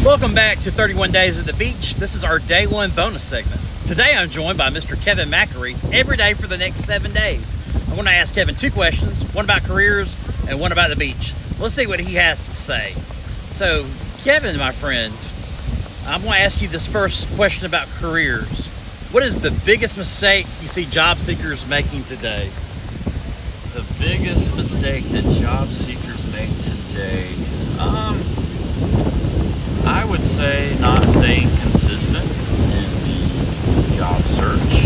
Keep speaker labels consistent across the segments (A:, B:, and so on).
A: Welcome back to 31 Days at the Beach. This is our day one bonus segment. Today I'm joined by Mr. Kevin McElreath every day for the next 7 days. I'm going to ask Kevin two questions, one about careers and one about the beach. Let's see what he has to say. So, Kevin, my friend, I'm going to ask you this first question about careers. What is the biggest mistake you see job seekers making today?
B: The biggest mistake that job seekers make today, I would say not staying consistent in the job search.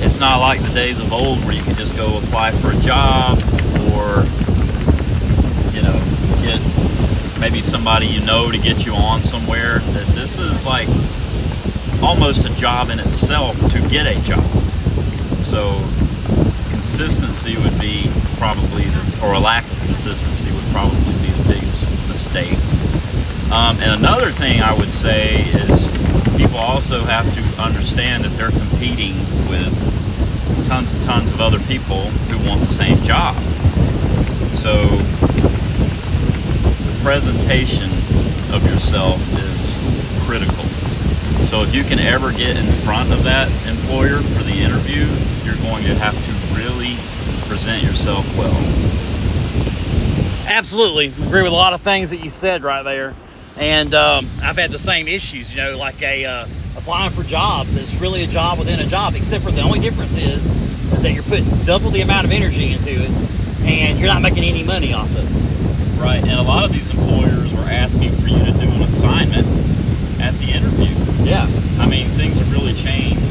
B: It's not like the days of old where you could just go apply for a job or, get maybe somebody to get you on somewhere. That this is like almost a job in itself to get a job. So consistency would be probably, or a lack of consistency would probably be the biggest mistake. And another thing I would say is people also have to understand that they're competing with tons and tons of other people who want the same job. So the presentation of yourself is critical. So if you can ever get in front of that employer for the interview, you're going to have to really present yourself well.
A: Absolutely. Agree with a lot of things that you said right there. And I've had the same issues, like applying for jobs. It's really a job within a job, except for the only difference is that you're putting double the amount of energy into it and you're not making any money off of it.
B: Right, and a lot of these employers are asking for you to do an assignment at the interview.
A: Yeah.
B: I mean, things have really changed.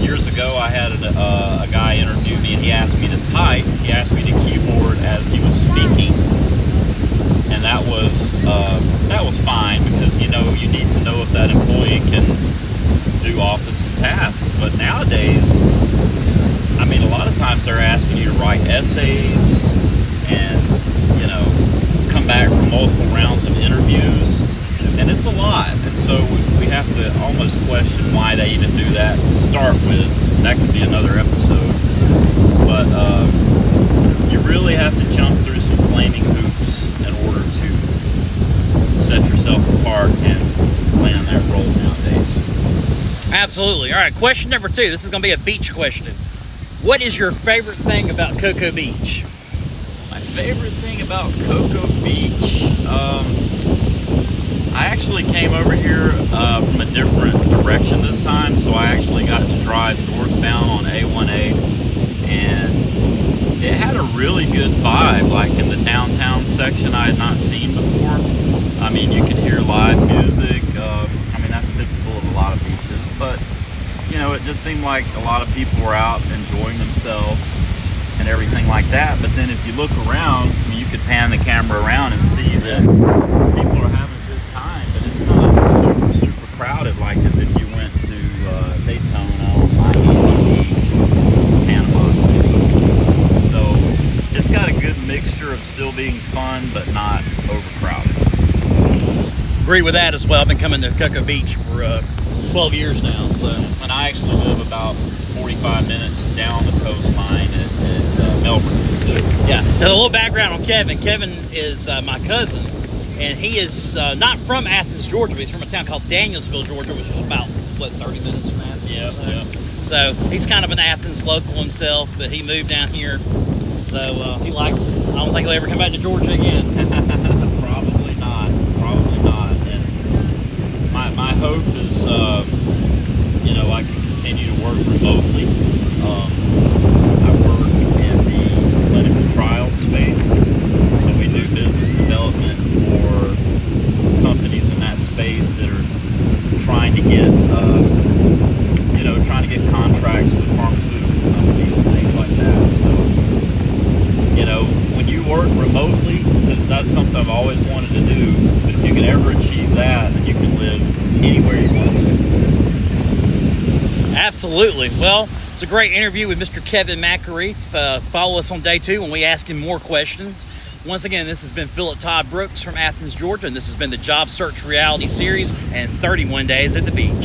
B: Years ago, I had a guy interview me, and he asked me to type. He asked me to keyboard as he was speaking, and that was fine because you need to know if that employee can do office tasks. But nowadays, I mean, a lot of times they're asking you to write essays and come back from multiple rounds of interviews. And it's a lot, and so we have to almost question why they even do that to start with. That could be another episode, but you really have to jump through some flaming hoops in order to set yourself apart and land that role nowadays.
A: Absolutely. All right, question number 2. This is going to be a beach question. What is your favorite thing about Cocoa Beach?
B: My favorite thing about Cocoa Beach, I actually came over here from a different direction this time, so I actually got to drive northbound on A1A, and it had a really good vibe, like in the downtown section I had not seen before. I mean, you could hear live music. I mean, that's typical of a lot of beaches, but it just seemed like a lot of people were out enjoying themselves and everything like that. But then if you look around, you could pan the camera around and see that people are having a good time, but it's not super crowded like as if you went to Daytona, Miami Beach, Panama City. So it's got a good mixture of still being fun but not overcrowded.
A: Agree with that as well. I've been coming to Cocoa Beach for 12 years now. So,
B: and I actually live about 45 minutes down the coastline at McElreath.
A: Yeah. And a little background on Kevin. Kevin is my cousin, and he is not from Athens, Georgia, but he's from a town called Danielsville, Georgia, which is about, 30 minutes from Athens?
B: Yeah.
A: So he's kind of an Athens local himself, but he moved down here, so he likes it. I don't think he'll ever come back to Georgia again.
B: Probably not. And my hope is, I can continue to work remotely. I work in the clinical trial space, so we do business development for companies in that space that are trying to get, contracts with pharmaceutical companies and things like that. So, when you work remotely, that's something I've always wanted to do. But if you can ever achieve that, then you can live anywhere you want to live.
A: Absolutely. Well, it's a great interview with Mr. Kevin McElreath. Follow us on day 2 when we ask him more questions. Once again, this has been Philip Todd Brooks from Athens, Georgia, and this has been the Job Search Reality Series and 31 Days at the Beach.